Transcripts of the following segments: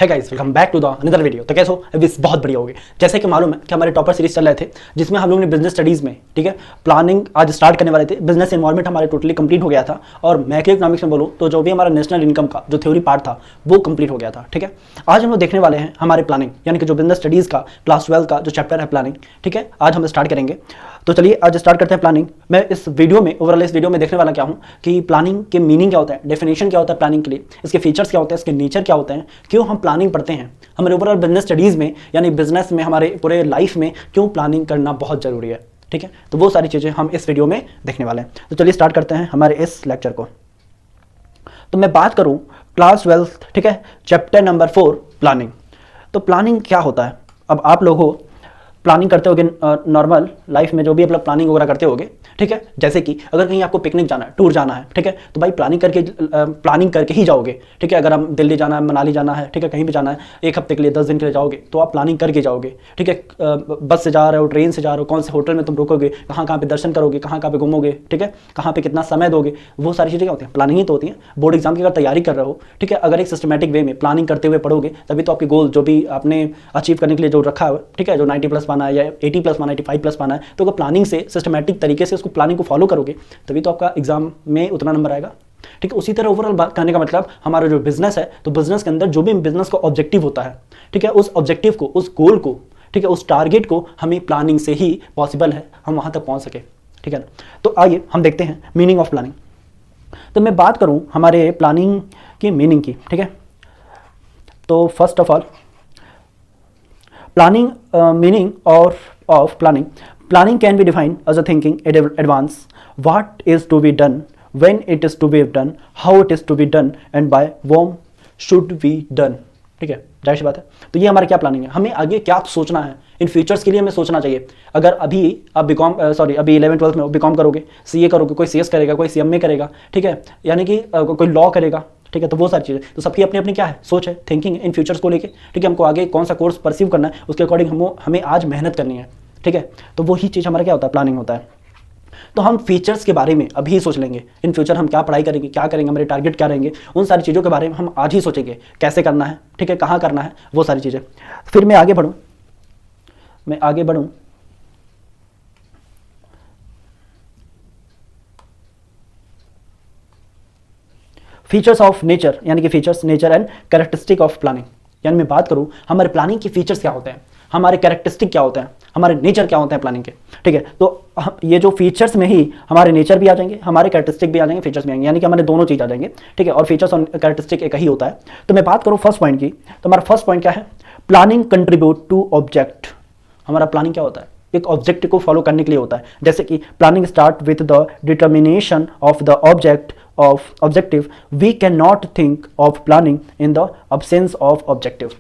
है guys, welcome back to the another video. तो कैसे हो? अभी बहुत बढ़िया होगी। जैसे कि मालूम है कि हमारे टॉपर सीरीज चल रहे थे जिसमें हम लोगों ने बिजनेस स्टडीज में, ठीक है, प्लानिंग आज स्टार्ट करने वाले थे। बिजनेस इन्वायरमेंट हमारे टोटली कंप्लीट हो गया था और मैक्रो इकोनॉमिक्स में बोलूँ तो जो भी हमारा नेशनल इनकम का जो थ्योरी पार्ट था वो कंप्लीट हो गया था। ठीक है, आज हम लोग देखने वाले हैं हमारे प्लानिंग यानी कि जो बिजनेस स्टडीज का क्लास 12 का जो चैप्टर है प्लानिंग। ठीक है, आज हम स्टार्ट करेंगे। तो चलिए आज स्टार्ट करते हैं प्लानिंग। मैं इस वीडियो में ओवरऑल इस वीडियो में देखने वाला क्या हूँ कि प्लानिंग के मीनिंग क्या होता है, डेफिनेशन क्या होता है प्लानिंग के लिए, इसके फीचर्स क्या होते हैं, इसके नेचर क्या होते हैं, क्यों हम प्लानिंग पढ़ते हैं, हमारे ओवरऑल बिजनेस स्टडीज़ में यानी बिजनेस में, हमारे पूरे लाइफ में क्यों प्लानिंग करना बहुत ज़रूरी है। ठीक है, तो वो सारी चीज़ें हम इस वीडियो में देखने वाले हैं। तो चलिए स्टार्ट करते हैं हमारे इस लेक्चर को। तो मैं बात करूँ क्लास 12, ठीक है, चैप्टर नंबर 4 प्लानिंग। तो प्लानिंग क्या होता है? अब आप लोग हो प्लानिंग करते होगे नॉर्मल लाइफ में, जो भी आप लोग प्लानिंग वगैरह करते होगे। ठीक है, जैसे कि अगर कहीं आपको पिकनिक जाना है, टूर जाना है, ठीक है, तो भाई प्लानिंग करके ही जाओगे। ठीक है, अगर हम दिल्ली जाना है, मनाली जाना है, ठीक है, कहीं भी जाना है, 1 हफ्ते के लिए 10 दिन के लिए जाओगे तो आप प्लानिंग करके जाओगे। ठीक है, बस से जा रहे हो, ट्रेन से जा रहे हो, कौन से होटल में तुम रुकोगे, कहाँ कहाँ पे दर्शन करोगे, कहाँ कहाँ पे घूमोगे, ठीक है, कहाँ पे कितना समय दोगे, वो सारी चीज़ें क्या होती हैं? प्लानिंग ही तो होती हैं। बोर्ड एग्जाम की अगर तैयारी कर रहे हो, ठीक है, अगर एक सिस्टमेटिक वे में प्लानिंग करते हुए पढ़ोगे तभी तो आपके गोल जो भी आपने अचीव करने के लिए जो रखा है, ठीक है, जो 90+ पाना है या 80+ पाना, 85+ पाना है, तो अगर प्लानिंग से सिस्टमेटिक तरीके से उसको प्लानिंग को फॉलो करोगे तभी तो आपका एग्जाम में उतना नंबर आएगा। ठीक है, उसी तरह ओवरऑल बात करने का मतलब हमारा जो बिजनेस है, तो बिजनेस के अंदर जो भी बिजनेस का ऑब्जेक्टिव होता है, ठीक है, उस ऑब्जेक्टिव को, उस गोल को, ठीक है, उस टारगेट को हमें प्लानिंग से ही पॉसिबल है हम वहां तक पहुंच सके। ठीक है, तो आइए हम देखते हैं मीनिंग ऑफ प्लानिंग। तो मैं बात करूं हमारे प्लानिंग की मीनिंग की। ठीक है, तो first of all planning meaning of planning can be defined as a thinking in advance what is to be done, when it is to be done, how it is to be done and by whom should be done। ठीक है, जाहिर सी बात है। तो ये हमारा क्या planning है, हमें आगे क्या सोचना है, इन फ्यूचर्स के लिए हमें सोचना चाहिए। अगर अभी आप अभी 11th-12th में बीकॉम करोगे, सीए करोगे, कोई सीएस करेगा, कोई सीएमए करेगा, ठीक है, यानी कि कोई लॉ करेगा, ठीक है, तो वो सारी चीज़ें, तो सबकी अपनी अपनी क्या है, सोच है, थिंकिंग इन फ्यूचर्स को लेके। ठीक है, हमको आगे कौन सा कोर्स परसीव करना है उसके अकॉर्डिंग हमें आज मेहनत करनी है। ठीक है, तो वही चीज़ हमारा क्या होता है, प्लानिंग होता है। तो हम फीचर्स के बारे में अभी सोच लेंगे, इन फ्यूचर हम क्या पढ़ाई करेंगे, क्या करेंगे, हमारे टारगेट क्या रहेंगे, उन सारी चीज़ों के बारे में हम आज ही सोचेंगे, कैसे करना है, ठीक है, कहाँ करना है, वो सारी चीज़ें। फिर मैं आगे बढ़ूँ फीचर्स ऑफ नेचर, यानी कि features, nature and characteristic of planning. यानी मैं बात करूं हमारे प्लानिंग के फीचर्स क्या होते हैं, हमारे कैरेक्टरिस्टिक क्या होते हैं, हमारे नेचर क्या होते हैं प्लानिंग के। ठीक है, तो ये जो फीचर्स में ही हमारे नेचर भी आ जाएंगे, हमारे कैरेक्टरिस्टिक भी आ जाएंगे, फीचर्स भी आएंगे, यानी कि हमारे दोनों चीज़ आ जाएंगे। ठीक है, और फीचर्स और कैरेक्टरिस्टिक एक ही होता है। तो मैं बात करूँ फर्स्ट पॉइंट की, तो हमारा फर्स्ट पॉइंट क्या है, प्लानिंग कंट्रीब्यूट टू ऑब्जेक्ट। हमारा प्लानिंग क्या होता है, एक ऑब्जेक्ट को फॉलो करने के लिए होता है। जैसे कि planning start with the determination of the objective, we can not think of planning in the absence of objective.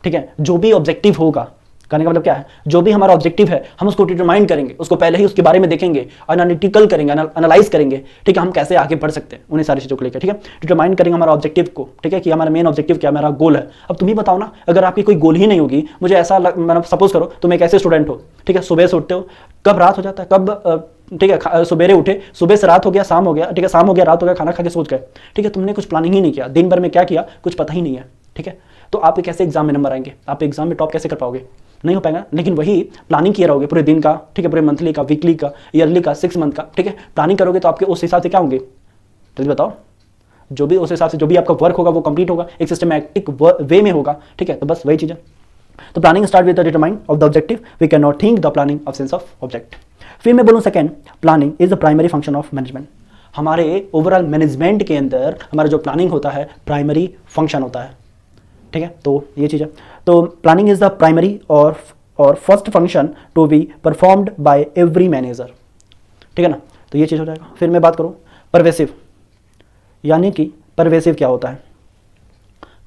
ठीक है, जो भी ऑब्जेक्टिव होगा, कहने का मतलब क्या है, जो भी हमारा ऑब्जेक्टिव है हम उसको डिटरमाइन करेंगे, उसको पहले ही उसके बारे में देखेंगे, एनालिटिकल करेंगे, एनालाइज करेंगे। ठीक है, हम कैसे आगे बढ़ सकते हैं उन्हें सारी चीज़ों को लेकर। ठीक है, डिटरमाइन करेंगे हमारा ऑब्जेक्टिव को, ठीक है, कि हमारा मेन ऑब्जेक्टिव क्या, मेरा गोल है। अब तुम ही बताओ ना, अगर आपकी कोई गोल ही नहीं होगी, मुझे ऐसा मतलब सपोज करो तुम एक ऐसे स्टूडेंट हो, ठीक है, सुबह से उठते हो, कब रात हो जाता है, कब ठीक है, सवेरे उठे, सुबह से रात हो गया, शाम हो गया, ठीक है, शाम हो गया, रात हो गया, खाना खा के सोच गए। ठीक है, तुमने कुछ प्लानिंग ही नहीं किया, दिन भर में क्या किया कुछ पता ही नहीं है। ठीक है, तो आप कैसे एग्जाम में नंबर आएंगे, आप एग्जाम में टॉप कैसे कर पाओगे, नहीं हो पाएगा। लेकिन वही प्लानिंग किया रहोगे पूरे दिन का, ठीक है, पूरे मंथली का, वीकली का, ईयरली का, 6 मंथ का, ठीक है, प्लानिंग करोगे तो आपके उस हिसाब से क्या होंगे, जल्दी बताओ। जो भी उस हिसाब से जो भी आपका वर्क होगा वो कंप्लीट होगा, एक सिस्टमैटिक वे में होगा। ठीक है, तो बस वही चीज़ है। तो planning start with the determine of the objective, we can not think the planning of sense of object. फिर मैं बोलूँ second, planning is the primary function of management. हमारे ओवरऑल मैनेजमेंट के अंदर हमारा जो प्लानिंग होता है प्राइमरी फंक्शन होता है। ठीक है, तो ये चीज़ है। तो प्लानिंग इज द प्राइमरी और first function to be performed by every manager. ठीक है ना, तो ये चीज़ हो जाएगा। फिर मैं बात करूँ परवेसिव, यानी कि परवेसिव क्या होता है,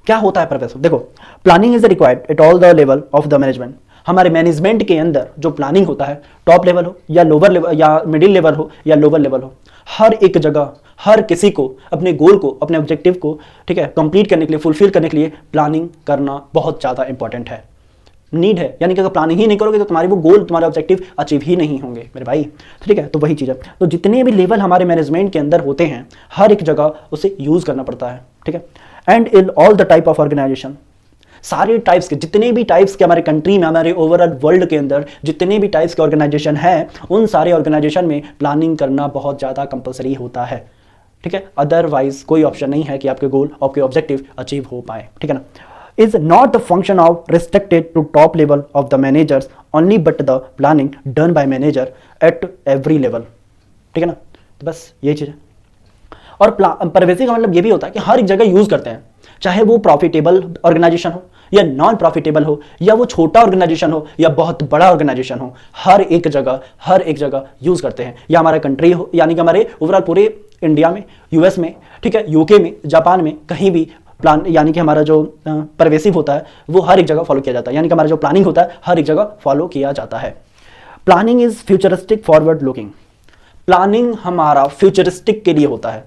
क्या होता है परवेसिव। देखो, planning is required at all the level of the management. हमारे मैनेजमेंट के अंदर जो प्लानिंग होता है, टॉप लेवल हो या लोअर लेवल या मिडिल लेवल हो या लोअर लेवल हो, हर एक जगह हर किसी को अपने गोल को, अपने ऑब्जेक्टिव को, ठीक है, कंप्लीट करने के लिए, फुलफिल करने के लिए प्लानिंग करना बहुत ज़्यादा इंपॉर्टेंट है, नीड है। यानी कि अगर प्लानिंग ही नहीं करोगे तो तुम्हारे वो गोल, तुम्हारे ऑब्जेक्टिव अचीव ही नहीं होंगे मेरे भाई। ठीक है, तो वही चीज़ है। तो जितने भी लेवल हमारे मैनेजमेंट के अंदर होते हैं, हर एक जगह उसे यूज़ करना पड़ता है। ठीक है, and in all the type of organisation, सारे टाइप्स के, जितने भी टाइप्स के हमारे कंट्री में, हमारे ओवरऑल वर्ल्ड के अंदर जितने भी टाइप्स के ऑर्गेनाइजेशन है, उन सारे ऑर्गेनाइजेशन में प्लानिंग करना बहुत ज़्यादा कंपलसरी होता है, ठीक है। अदरवाइज कोई ऑप्शन नहीं है कि आपके गोल, आपके ऑब्जेक्टिव अचीव हो पाए, ठीक है ना। Is not the function of restricted to top level of the managers only, but the planning done by manager at every level, ठीक है ना। तो बस ये चीज़ है। और परवेसी का मतलब ये भी होता है कि हर एक जगह यूज करते हैं, चाहे वो प्रॉफिटेबल ऑर्गेनाइजेशन हो या नॉन प्रॉफिटेबल हो, या वो छोटा ऑर्गेनाइजेशन हो या बहुत बड़ा ऑर्गेनाइजेशन हो, हर एक जगह यूज करते हैं। या हमारा कंट्री हो, यानी कि हमारे ओवरऑल पूरे इंडिया में, यूएस में, ठीक है, यूके में, जापान में, कहीं भी प्लान, यानी कि हमारा जो परवेसिव होता है वो हर एक जगह फॉलो किया जाता है, यानी कि हमारा जो प्लानिंग होता है हर एक जगह फॉलो किया जाता है। Planning is futuristic forward looking. Planning हमारा फ्यूचरिस्टिक के लिए होता है,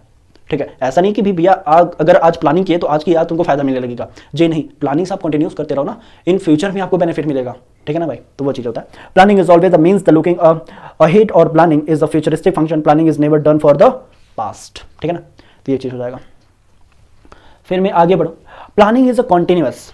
ठीक है। ऐसा नहीं कि भी भैया अगर आज प्लानिंग किए तो आज की याद तुमको फायदा मिलने लगेगा, जी नहीं। प्लानिंग आप कंटिन्यूस करते रहो ना, इन फ्यूचर में आपको बेनिफिट मिलेगा, ठीक है ना भाई। तो वो चीज होता है। Planning is always the means the looking ahead, और planning is the futuristic function. Planning is never done for the past, ठीक है ना। तो ये चीज हो जाएगा। फिर मैं आगे बढ़ूं। प्लानिंग इज अ कॉन्टिन्यूअस,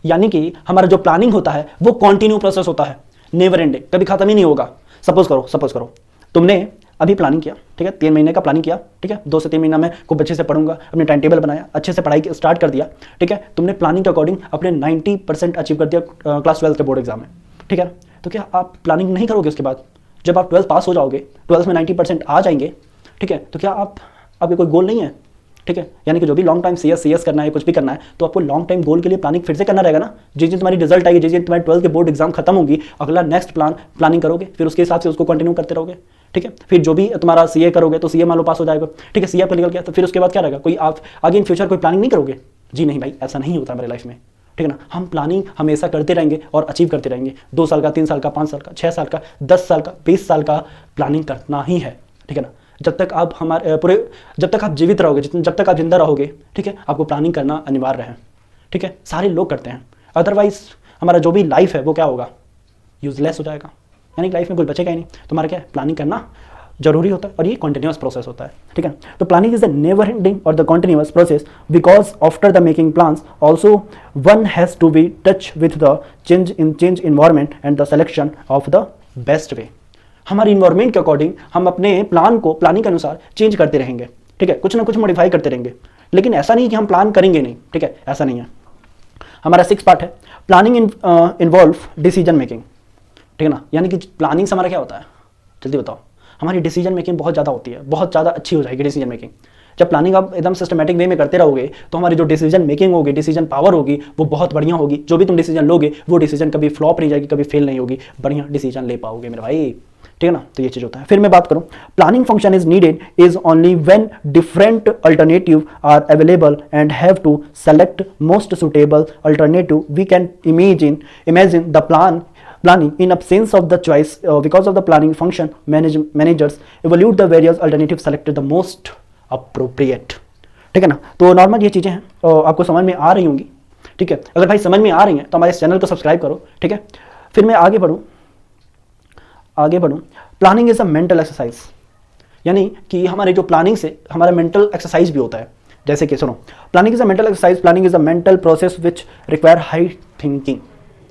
यानी कि हमारा जो प्लानिंग होता है वो कॉन्टिन्यू प्रोसेस होता है, नेवर एंडिंग, कभी खत्म ही नहीं होगा। सपोज करो तुमने अभी प्लानिंग किया, ठीक है, 3 महीने का प्लानिंग किया, ठीक है, 2 से 3 महीना में खूब अच्छे से पढ़ूंगा, अपने टाइम टेबल बनाया, अच्छे से पढ़ाई स्टार्ट कर दिया, ठीक है। तुमने प्लानिंग के अकॉर्डिंग अपने 90% अचीव कर दिया क्लास 12 के बोर्ड एग्जाम में, ठीक है। तो क्या आप प्लानिंग नहीं करोगे उसके बाद? जब आप 12 पास हो जाओगे, 12 में 90% आ जाएंगे, ठीक है, तो क्या आपके कोई गोल नहीं है, ठीक है। यानी कि जो भी लॉन्ग टाइम CS करना है, कुछ भी करना है, तो आपको लॉन्ग टाइम गोल के लिए प्लानिंग फिर से करना रहेगा ना। जिस दिन तुम्हारी रिजल्ट आएगी, जिस दिन तुम्हारी 12 के बोर्ड एग्जाम खत्म होगी, अगला नेक्स्ट प्लानिंग करोगे, फिर उसके हिसाब से उसको कंटिन्यू करते रहोगे, ठीक है। फिर जो भी तुम्हारा CA करोगे तो CA मान लो पास हो जाएगा, ठीक है, CA आपका निकल गया, तो फिर उसके बाद क्या रहेगा? कोई आप आगे इन फ्यूचर कोई प्लानिंग नहीं करोगे? जी नहीं भाई, ऐसा नहीं होता हमारे लाइफ में, ठीक है ना। हम प्लानिंग हमेशा करते रहेंगे और अचीव करते रहेंगे। 2 साल का, 3 साल का, 5 साल का, 6 साल का, 10 साल का, 20 साल का प्लानिंग करना ही है, ठीक है ना। जब तक आप जीवित रहोगे, जब तक आप जिंदा रहोगे, ठीक है, आपको प्लानिंग करना अनिवार्य है, ठीक है। सारे लोग करते हैं, अदरवाइज हमारा जो भी लाइफ है वो क्या होगा? यूजलेस हो जाएगा, यानी कि लाइफ में कुछ बचेगा ही नहीं। तुम्हारा क्या है? प्लानिंग करना जरूरी होता है, और ये कॉन्टिन्यूअस प्रोसेस होता है, ठीक है। तो planning is a never ending और the continuous process, because after the making plans also one has to be touch with the change environment and the selection of the best way. हमारी environment के according हम अपने plan को planning के अनुसार change करते रहेंगे, ठीक है, कुछ ना कुछ मॉडिफाई करते रहेंगे। लेकिन ऐसा नहीं कि हम प्लान करेंगे नहीं, ठीक है, ऐसा नहीं है। हमारा 6 पार्ट है। प्लानिंग इन्वॉल्व डिसीजन मेकिंग, ठीक है ना। यानी कि प्लानिंग से हमारा क्या होता है, जल्दी बताओ। हमारी डिसीजन मेकिंग बहुत ज़्यादा होती है, बहुत ज़्यादा अच्छी हो जाएगी डिसीजन मेकिंग। जब प्लानिंग आप एकदम सिस्टमेटिक वे में करते रहोगे तो हमारी जो डिसीजन मेकिंग होगी, डिसीजन पावर होगी, वो बहुत बढ़िया होगी। जो भी तुम डिसीजन लोगे वो डिसीजन कभी फ्लॉप नहीं जाएगी, कभी फेल नहीं होगी, बढ़िया डिसीजन ले पाओगे मेरे भाई, ठीक है ना। तो ये चीज होता है। फिर मैं बात करूं, planning function is needed is only when different alternative are available and have to select most suitable alternative. We can imagine the planning in absence of the choice because of the planning function managers evaluate the various alternatives selected the most appropriate, ठीक है ना। तो normal ये चीज़ें हैं, आपको समझ में आ रही होंगी, ठीक है। अगर भाई समझ में आ रही हैं तो हमारे इस चैनल को सब्सक्राइब करो, ठीक है। फिर मैं आगे बढ़ूँ। Planning is a mental exercise, यानी कि हमारे जो प्लानिंग से हमारा मेंटल एक्सरसाइज भी होता है। जैसे कि सुनो, planning is a mental exercise, planning is a mental process which require high thinking.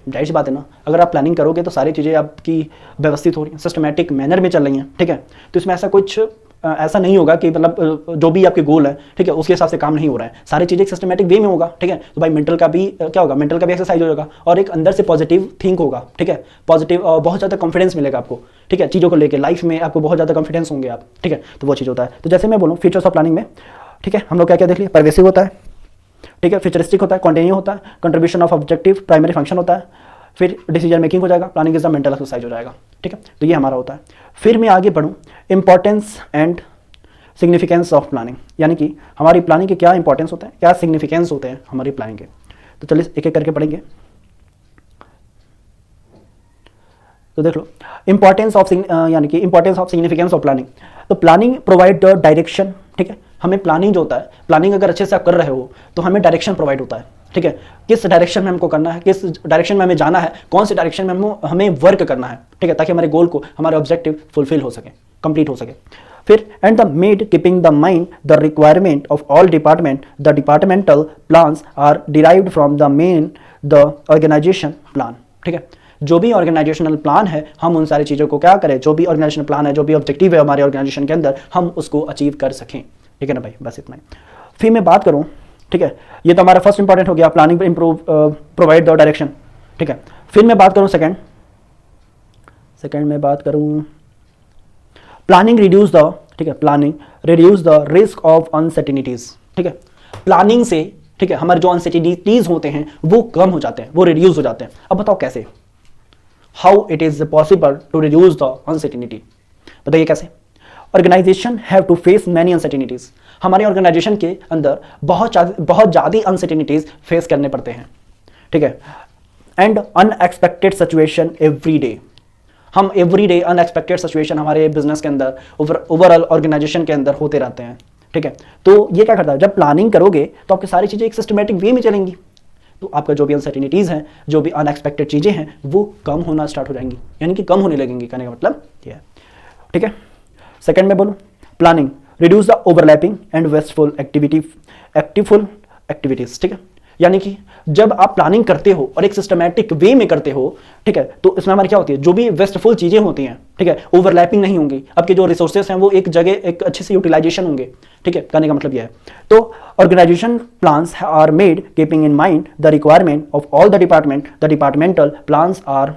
जाहिर सी बात है ना, अगर आप प्लानिंग करोगे तो सारी चीज़ें आपकी व्यवस्थित हो रही हैं, सिस्टमैटिक मैनर में चल रही हैं, ठीक है। तो इसमें ऐसा नहीं होगा कि मतलब जो भी आपके गोल है, ठीक है, उसके हिसाब से काम नहीं हो रहा है। सारी चीज़ें एक सिस्टमैटिक वे में होगा, ठीक है। तो भाई मेंटल का भी क्या होगा? मेंटल का भी एक्सरसाइज हो जाएगा, और एक अंदर से पॉजिटिव थिंक होगा, ठीक है, पॉजिटिव, बहुत ज़्यादा कॉन्फिडेंस मिलेगा आपको, ठीक है, चीज़ों को लेकर लाइफ में आपको बहुत ज़्यादा कॉन्फिडेंस होंगे आप, ठीक है। तो वो चीज़ होता है। तो जैसे मैं बोलूँ फीचर्स ऑफ प्लानिंग में, ठीक है, हम लोग क्या क्या देख लिए? परवेसिव होता है, ठीक है, फ्यूचरिस्टिक होता है, कॉन्टिन्यू होता है, contribution of objective, primary function होता है, फिर डिसीजन मेकिंग हो जाएगा, planning is a mental exercise हो जाएगा, ठीक है। तो ये हमारा होता है। फिर मैं आगे बढ़ूँ, importance and significance of planning, यानी कि हमारी प्लानिंग के क्या इंपॉर्टेंस होते हैं, क्या सिग्निफिकेंस होते हैं हमारी प्लानिंग के। तो चलिए एक एक करके पढ़ेंगे। तो देख लो, इंपॉर्टेंस ऑफ यानी कि importance of significance of planning. तो प्लानिंग प्रोवाइड द डायरेक्शन, ठीक है, हमें प्लानिंग जो होता है, प्लानिंग अगर अच्छे से आप कर रहे हो तो हमें डायरेक्शन प्रोवाइड होता है, ठीक है, किस डायरेक्शन में हमको करना है, किस डायरेक्शन में हमें जाना है, कौन से डायरेक्शन में हमें वर्क करना है, ठीक है, ताकि हमारे गोल को, हमारे ऑब्जेक्टिव फुलफिल हो सके, कंप्लीट हो सके। फिर and the made keeping the mind the requirement of all department the departmental plans are derived from the main the organisation plan. ठीक है, जो भी ऑर्गेनाइजेशनल प्लान है हम उन सारी चीज़ों को क्या करें, जो भी ऑर्गेनाइजेशनल प्लान है, जो भी ऑब्जेक्टिव है हमारे ऑर्गेनाइजेशन के अंदर, हम उसको अचीव कर सकें। ठीक है ना भाई, बस इतना ही। फिर मैं बात करूं, ठीक है, ये तो हमारा फर्स्ट इंपॉर्टेंट हो गया, planning improve provide the direction. ठीक है, फिर मैं बात करूं सेकंड में बात करूं प्लानिंग रिड्यूस द, ठीक है, planning reduce the risk of uncertainties. ठीक है, प्लानिंग से, ठीक है, हमारे जो अनसर्टेनिटीज होते हैं वो कम हो जाते हैं, वो रिड्यूस हो जाते हैं। अब बताओ कैसे, how it is possible to reduce the uncertainty, बताइए कैसे। Organisation have to face many uncertainties, हमारे ऑर्गेनाइजेशन के अंदर बहुत ज़्यादा अनसर्टेनिटीज फेस करने पड़ते हैं। ठीक है, and unexpected situation every day, हम एवरी डे अनएक्सपेक्टेड सिचुएशन हमारे बिजनेस के अंदर, ओवरऑल ऑर्गेनाइजेशन के अंदर होते रहते हैं। ठीक है, तो ये क्या करता है, जब प्लानिंग करोगे तो आपकी सारी चीज़ें एक सिस्टमेटिक वे में चलेंगी, तो आपका जो भी अनसर्टेनिटीज़ हैं, जो भी अनएक्सपेक्टेड चीज़ें हैं, वो कम होना स्टार्ट हो जाएंगी, यानी कि कम होने लगेंगी, कहने का मतलब ये है। ठीक है, सेकंड में बोलूँ, planning reduce the overlapping and wasteful activities. ठीक है, यानी कि जब आप प्लानिंग करते हो और एक सिस्टमैटिक वे में करते हो, ठीक है, तो इसमें हमारी क्या होती है, जो भी वेस्टफुल चीज़ें होती हैं, ठीक है, ओवरलैपिंग नहीं होंगी, आपके जो रिसोर्सेस हैं वो एक जगह एक अच्छे से यूटिलाइजेशन होंगे। ठीक है, कहने का मतलब यह है। तो organisation plans are made keeping in mind the requirement of all the department, the departmental plans are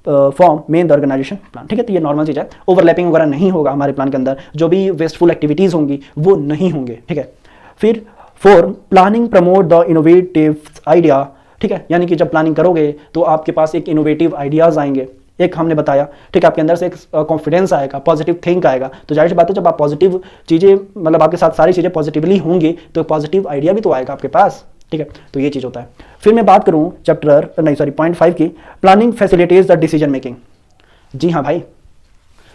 form main the organisation plan. ठीक है, तो ये नॉर्मल चीज़ है, ओवरलैपिंग वगैरह नहीं होगा हमारे प्लान के अंदर, जो भी वेस्टफुल एक्टिविटीज़ होंगी वो नहीं होंगे। ठीक है, फिर 4 planning promote the innovative idea. ठीक है, यानी कि जब प्लानिंग करोगे तो आपके पास एक इनोवेटिव आइडियाज़ आएंगे, एक हमने बताया, ठीक है, आपके अंदर से एक कॉन्फिडेंस आएगा, पॉजिटिव थिंक आएगा। तो जाहिर सी बात है, जब आप पॉजिटिव चीज़ें, मतलब आपके साथ सारी चीज़ें पॉजिटिवली होंगी तो पॉजिटिव आइडिया भी तो आएगा आपके पास। ठीक है, तो ये चीज़ होता है। फिर मैं बात करूं पॉइंट 5 की, planning facilitates the decision making. जी हाँ भाई,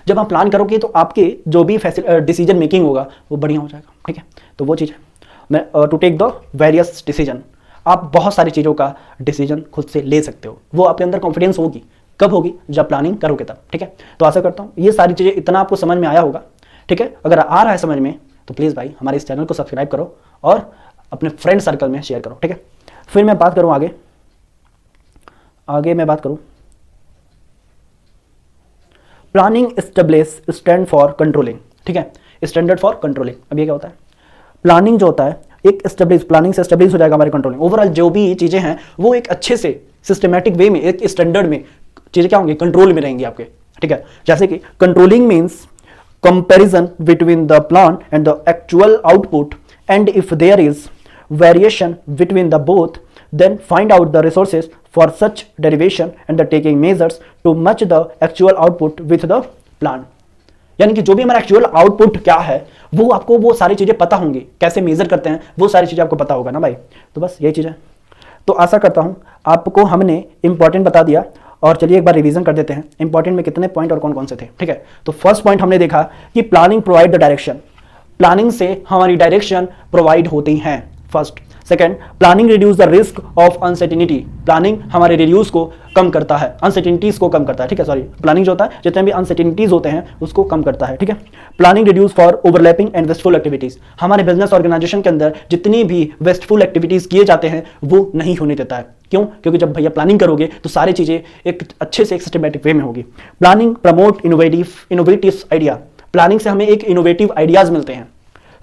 जब आप प्लान करोगे तो आपके जो भी डिसीजन मेकिंग होगा वो बढ़िया हो जाएगा। ठीक है, तो वो चीज़ है, मैं to take the various decision, आप बहुत सारी चीज़ों का डिसीजन खुद से ले सकते हो, वो आपके अंदर कॉन्फिडेंस होगी। कब होगी, जब प्लानिंग करोगे तब। ठीक है, तो आशा करता हूँ ये सारी चीज़ें इतना आपको समझ में आया होगा। ठीक है, अगर आ रहा है समझ में तो प्लीज़ भाई हमारे इस चैनल को सब्सक्राइब करो और अपने फ्रेंड सर्कल में शेयर करो। ठीक है, फिर मैं बात करूं आगे मैं बात करूं planning establish stand for controlling. ठीक है, स्टैंडर्ड फॉर कंट्रोलिंग। अब ये क्या होता है, प्लानिंग जो होता है एक प्लानिंग से एस्टेब्लिश हो जाएगा हमारी कंट्रोलिंग। ओवरऑल जो भी चीजें हैं वो एक अच्छे से सिस्टमैटिक वे में, एक स्टैंडर्ड में चीजें क्या होंगी, कंट्रोल में रहेंगी आपके। ठीक है, जैसे कि controlling means comparison between the plan and the actual output, and if there is variation between the both, then find out the resources for such derivation and the taking measures to match the actual output with the plan। यानी कि जो भी हमारा actual output क्या है वो आपको वो सारी चीज़ें पता होंगी, कैसे मेजर करते हैं वो सारी चीज़ें आपको पता होगा ना भाई। तो बस यही चीज़ है। तो आशा करता हूँ आपको हमने इंपॉर्टेंट बता दिया, और चलिए एक बार रिवीजन कर देते हैं इंपॉर्टेंट में कितने पॉइंट और कौन कौन से थे। ठीक है, तो फर्स्ट पॉइंट हमने देखा कि planning provide the direction, planning से हमारी डायरेक्शन प्रोवाइड होती हैं first. Second, planning reduce the risk of uncertainty, planning हमारे रिड्यूस को कम करता है, अनसर्टेनिटीज को कम करता है। ठीक है, सॉरी, प्लानिंग जो होता है जितने भी अनसर्टेनिटीज होते हैं उसको कम करता है। ठीक है, planning reduce for overlapping and wasteful activities, हमारे बिजनेस ऑर्गेनाइजेशन के अंदर जितनी भी वेस्टफुल एक्टिविटीज किए जाते हैं वो नहीं होने देता है। क्यों? क्योंकि जब भैया प्लानिंग करोगे तो सारी चीजें एक अच्छे से एक सिस्टमैटिक वे में होगी। Planning promote innovative idea, planning से हमें एक इनोवेटिव आइडियाज मिलते हैं।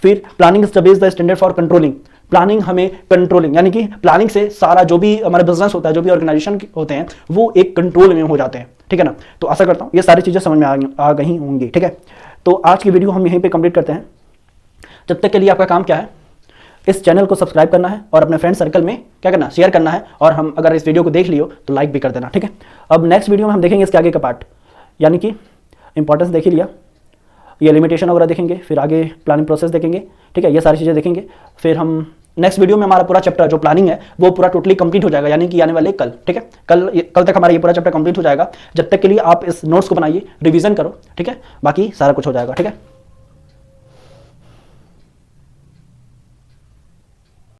फिर planning establish the standard for controlling, planning हमें कंट्रोलिंग, यानी कि प्लानिंग से सारा जो भी हमारे बिजनेस होता है, जो भी ऑर्गेनाइजेशन होते हैं वो एक कंट्रोल में हो जाते हैं। ठीक है ना, तो आशा करता हूँ ये सारी चीजें समझ में आ गई होंगी। ठीक है, तो आज की वीडियो हम यहीं पे कंप्लीट करते हैं। जब तक के लिए आपका काम क्या है, इस चैनल को सब्सक्राइब करना है और अपने फ्रेंड सर्कल में क्या करना, शेयर करना है, और हम अगर इस वीडियो को देख लियो तो लाइक भी कर देना। ठीक है, अब नेक्स्ट वीडियो में हम देखेंगे इसके आगे का पार्ट, यानी कि इंपॉर्टेंस देख ही लिया, ये लिमिटेशन वगैरह देखेंगे, फिर आगे प्लानिंग प्रोसेस देखेंगे। ठीक है, ये सारी चीज़ें देखेंगे। फिर हम नेक्स्ट वीडियो में हमारा पूरा चैप्टर जो प्लानिंग है वो पूरा टोटली कंप्लीट हो जाएगा, यानी कि आने वाले कल। ठीक है, कल तक हमारा ये पूरा चैप्टर कंप्लीट हो जाएगा। जब तक के लिए आप इस नोट्स को बनाइए, रिवीजन करो। ठीक है, बाकी सारा कुछ हो जाएगा। ठीक है।